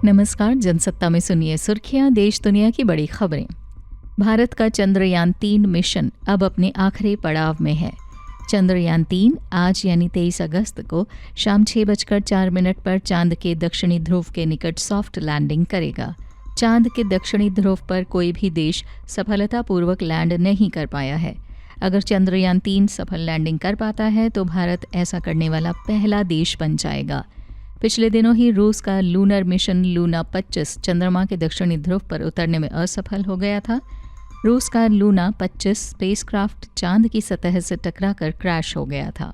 नमस्कार। जनसत्ता में सुनिए सुर्खियां, देश दुनिया की बड़ी खबरें। भारत का चंद्रयान-3 मिशन अब अपने आखिरी पड़ाव में है। चंद्रयान-3 आज यानी 23 अगस्त को शाम 6:04 पर चांद के दक्षिणी ध्रुव के निकट सॉफ्ट लैंडिंग करेगा। चांद के दक्षिणी ध्रुव पर कोई भी देश सफलतापूर्वक लैंड नहीं कर पाया है। अगर चंद्रयान-3 सफल लैंडिंग कर पाता है तो भारत ऐसा करने वाला पहला देश बन जाएगा। पिछले दिनों ही रूस का लूनर मिशन लूना 25 चंद्रमा के दक्षिणी ध्रुव पर उतरने में असफल हो गया था। रूस का लूना 25 स्पेसक्राफ्ट चांद की सतह से टकराकर क्रैश हो गया था।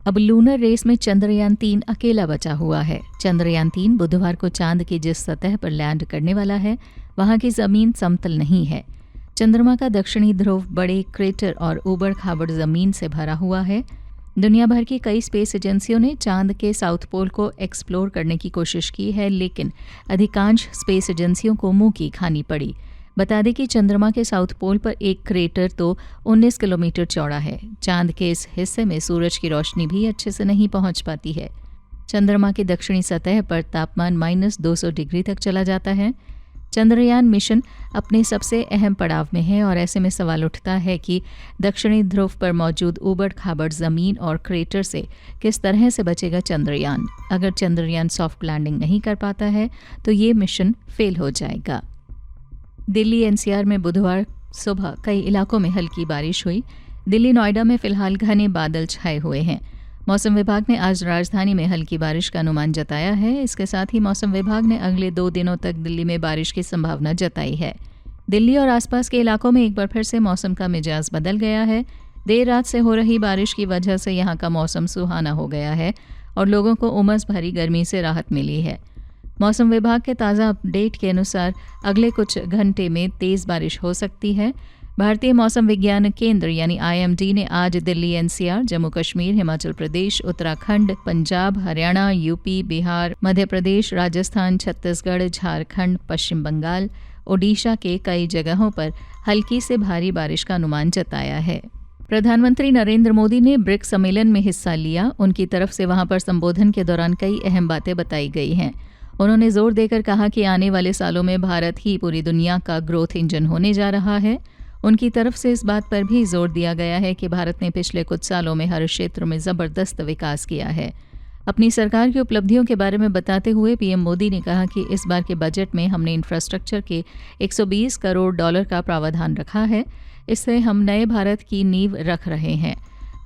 अब लूनर रेस में चंद्रयान-3 अकेला बचा हुआ है। चंद्रयान-3 बुधवार को चांद की जिस सतह पर लैंड करने वाला है वहां की जमीन समतल नहीं है। चंद्रमा का दक्षिणी ध्रुव बड़े क्रेटर और ऊबड़ खाबड़ जमीन से भरा हुआ है। दुनिया भर की कई स्पेस एजेंसियों ने चांद के साउथ पोल को एक्सप्लोर करने की कोशिश की है, लेकिन अधिकांश स्पेस एजेंसियों को मुंह की खानी पड़ी। बता दें कि चंद्रमा के साउथ पोल पर एक क्रेटर तो 19 किलोमीटर चौड़ा है। चांद के इस हिस्से में सूरज की रोशनी भी अच्छे से नहीं पहुंच पाती है। चंद्रमा की दक्षिणी सतह पर तापमान -200 डिग्री तक चला जाता है। चंद्रयान मिशन अपने सबसे अहम पड़ाव में है और ऐसे में सवाल उठता है कि दक्षिणी ध्रुव पर मौजूद ऊबड़ खाबड़ जमीन और क्रेटर से किस तरह से बचेगा चंद्रयान। अगर चंद्रयान सॉफ्ट लैंडिंग नहीं कर पाता है तो ये मिशन फेल हो जाएगा। दिल्ली एनसीआर में बुधवार सुबह कई इलाकों में हल्की बारिश हुई। दिल्ली नोएडा में फिलहाल घने बादल छाए हुए हैं। मौसम विभाग ने आज राजधानी में हल्की बारिश का अनुमान जताया है। इसके साथ ही मौसम विभाग ने अगले 2 दिनों तक दिल्ली में बारिश की संभावना जताई है। दिल्ली और आसपास के इलाकों में एक बार फिर से मौसम का मिजाज बदल गया है। देर रात से हो रही बारिश की वजह से यहाँ का मौसम सुहाना हो गया है और लोगों को उमस भरी गर्मी से राहत मिली है। मौसम विभाग के ताज़ा अपडेट के अनुसार अगले कुछ घंटे में तेज़ बारिश हो सकती है। भारतीय मौसम विज्ञान केंद्र यानी IMD ने आज दिल्ली एनसीआर, जम्मू कश्मीर, हिमाचल प्रदेश, उत्तराखंड, पंजाब, हरियाणा, यूपी, बिहार, मध्य प्रदेश, राजस्थान, छत्तीसगढ़, झारखंड, पश्चिम बंगाल, ओडिशा के कई जगहों पर हल्की से भारी बारिश का अनुमान जताया है। प्रधानमंत्री नरेंद्र मोदी ने ब्रिक्स सम्मेलन में हिस्सा लिया। उनकी तरफ से वहां पर संबोधन के दौरान कई अहम बातें बताई गई हैं। उन्होंने जोर देकर कहा कि आने वाले सालों में भारत ही पूरी दुनिया का ग्रोथ इंजन होने जा रहा है। उनकी तरफ से इस बात पर भी जोर दिया गया है कि भारत ने पिछले कुछ सालों में हर क्षेत्र में ज़बरदस्त विकास किया है। अपनी सरकार की उपलब्धियों के बारे में बताते हुए पीएम मोदी ने कहा कि इस बार के बजट में हमने इंफ्रास्ट्रक्चर के $120 करोड़ का प्रावधान रखा है। इससे हम नए भारत की नींव रख रहे हैं।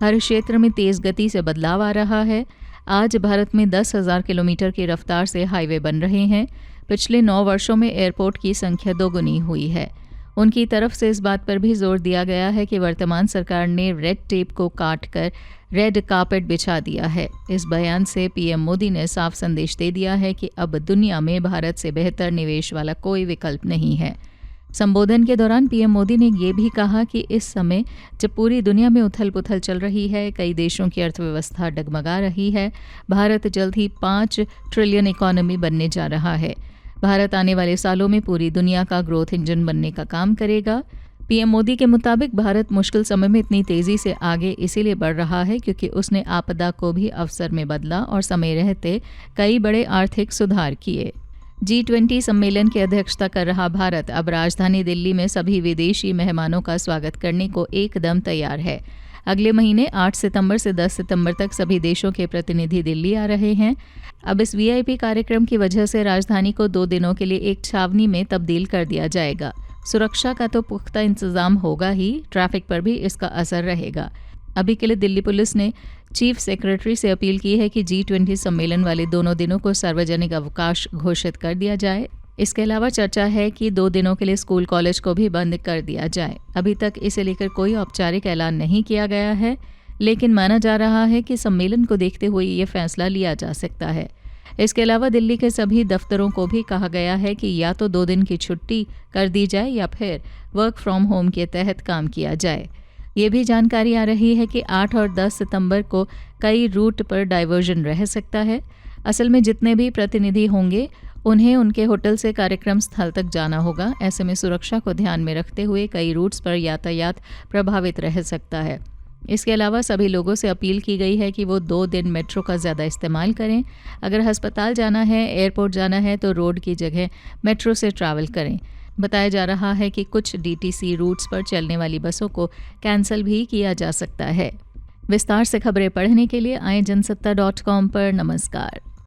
हर क्षेत्र में तेज़ गति से बदलाव आ रहा है। आज भारत में 10,000 किलोमीटर की रफ्तार से हाईवे बन रहे हैं। पिछले 9 वर्षों में एयरपोर्ट की संख्या दोगुनी हुई है। उनकी तरफ से इस बात पर भी जोर दिया गया है कि वर्तमान सरकार ने रेड टेप को काट कर रेड कार्पेट बिछा दिया है। इस बयान से पीएम मोदी ने साफ संदेश दे दिया है कि अब दुनिया में भारत से बेहतर निवेश वाला कोई विकल्प नहीं है। संबोधन के दौरान पीएम मोदी ने ये भी कहा कि इस समय जब पूरी दुनिया में उथल पुथल चल रही है, कई देशों की अर्थव्यवस्था डगमगा रही है, भारत जल्द ही 5 ट्रिलियन इकोनॉमी बनने जा रहा है। भारत आने वाले सालों में पूरी दुनिया का ग्रोथ इंजन बनने का काम करेगा। पीएम मोदी के मुताबिक भारत मुश्किल समय में इतनी तेज़ी से आगे इसीलिए बढ़ रहा है क्योंकि उसने आपदा को भी अवसर में बदला और समय रहते कई बड़े आर्थिक सुधार किए। G20 सम्मेलन की अध्यक्षता कर रहा भारत अब राजधानी दिल्ली में सभी विदेशी मेहमानों का स्वागत करने को एकदम तैयार है। अगले महीने 8 सितंबर से 10 सितंबर तक सभी देशों के प्रतिनिधि दिल्ली आ रहे हैं। अब इस VIP कार्यक्रम की वजह से राजधानी को 2 दिनों के लिए एक छावनी में तब्दील कर दिया जाएगा। सुरक्षा का तो पुख्ता इंतजाम होगा ही, ट्रैफिक पर भी इसका असर रहेगा। अभी के लिए दिल्ली पुलिस ने चीफ सेक्रेटरी से अपील की है कि G20 सम्मेलन वाले दोनों दिनों को सार्वजनिक अवकाश घोषित कर दिया जाए। इसके अलावा चर्चा है कि 2 दिनों के लिए स्कूल कॉलेज को भी बंद कर दिया जाए। अभी तक इसे लेकर कोई औपचारिक ऐलान नहीं किया गया है, लेकिन माना जा रहा है कि सम्मेलन को देखते हुए ये फैसला लिया जा सकता है। इसके अलावा दिल्ली के सभी दफ्तरों को भी कहा गया है कि या तो 2 दिन की छुट्टी कर दी जाए या फिर वर्क फ्रॉम होम के तहत काम किया जाए। ये भी जानकारी आ रही है कि 8 और 10 सितंबर को कई रूट पर डाइवर्जन रह सकता है। असल में जितने भी प्रतिनिधि होंगे उन्हें उनके होटल से कार्यक्रम स्थल तक जाना होगा। ऐसे में सुरक्षा को ध्यान में रखते हुए कई रूट्स पर यातायात प्रभावित रह सकता है। इसके अलावा सभी लोगों से अपील की गई है कि वो 2 दिन मेट्रो का ज़्यादा इस्तेमाल करें। अगर अस्पताल जाना है, एयरपोर्ट जाना है तो रोड की जगह मेट्रो से ट्रैवल करें। बताया जा रहा है कि कुछ डीटीसी रूट्स पर चलने वाली बसों को कैंसिल भी किया जा सकता है। विस्तार से खबरें पढ़ने के लिए आएं जनसत्ता.com पर। नमस्कार।